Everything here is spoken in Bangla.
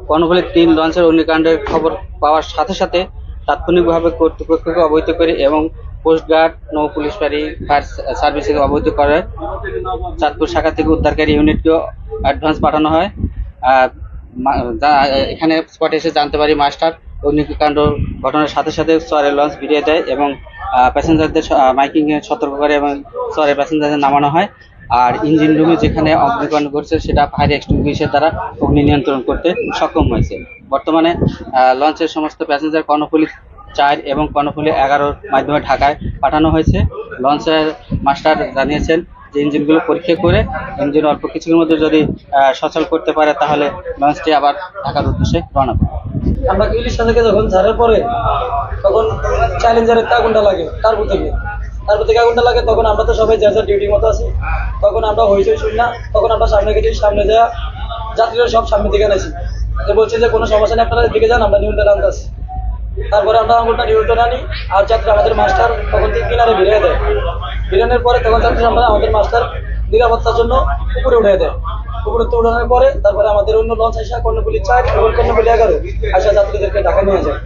কর্ণফুলী 3 লঞ্চের অগ্নিকাণ্ডের খবর পাওয়ার সাথে সাথে তাৎক্ষণিকভাবে কর্তৃপক্ষকে অবহিত করে এবং কোস্টগার্ড, নৌ পুলিশ ফাঁড়ি, ফায়ার সার্ভিসকে অবহিত করে চাঁদপুর শাখা থেকে উদ্ধারকারী ইউনিটকেও অ্যাডভান্স পাঠানো হয়। এখানে স্পটে এসে জানতে পারি মাস্টার অগ্নিকাণ্ড ঘটনার সাথে সাথে চরের লঞ্চ ভিড়িয়ে দেয় এবং প্যাসেঞ্জারদের মাইকিং এ সতর্ক করে এবং চরের প্যাসেঞ্জারদের নামানো হয়। আর ইঞ্জিন রুমে যেখানে অগ্নিকাণ্ড ঘটছে সেটা ফায়ার এক্সটিংগুইশার দ্বারা অগ্নি নিয়ন্ত্রণ করতে সক্ষম হয়েছে। বর্তমানে লঞ্চের সমস্ত প্যাসেঞ্জার কর্ণফুলী 4 এবং কর্ণফুলী 11 মাধ্যমে ঢাকায় পাঠানো হয়েছে। লঞ্চের মাস্টার জানিয়েছেন যে ইঞ্জিনগুলো পরীক্ষা করে ইঞ্জিন অল্প কিছুর মধ্যে যদি সচল করতে পারে তাহলে লঞ্চটি আবার ঢাকার উদ্দেশ্যে রওনা করবে। আমরা ইলিশা থেকে যখন ছাড়ার পরে তখন চ্যালেঞ্জারের আগুনটা লাগে তারপর থেকে আগুনটা লাগে, তখন আমরা তো সবাই যার যার ডিউটি মতো আছি। তখন আমরা হইচই শুনি না, তখন আমরা সামনে গেছি, সামনে যাওয়া যাত্রীরা সব সামনে দিকে আনাইছি, যে বলছে যে কোনো সমস্যা নেই, আপনারা দিকে যান, আমরা নিয়ন্ত্রণ আনতে আসি। তারপরে আমরা আঙুলটা নিয়ন্ত্রণ আনি, আর যাত্রী আমাদের মাস্টার তখন কিনারে ভিড়িয়ে দেয়। ভিড়ানোর পরে তখন যাত্রী আমরা আমাদের মাস্টার নিরাপত্তার জন্য উপরে উঠে দেয়। উপরে উঠানোর পরে তারপরে আমাদের অন্য লঞ্চ আসা কর্ণফুলী 4 এবং কর্ণফুলী 11 আসা যাত্রীদেরকে ঢাকা নিয়ে যায়।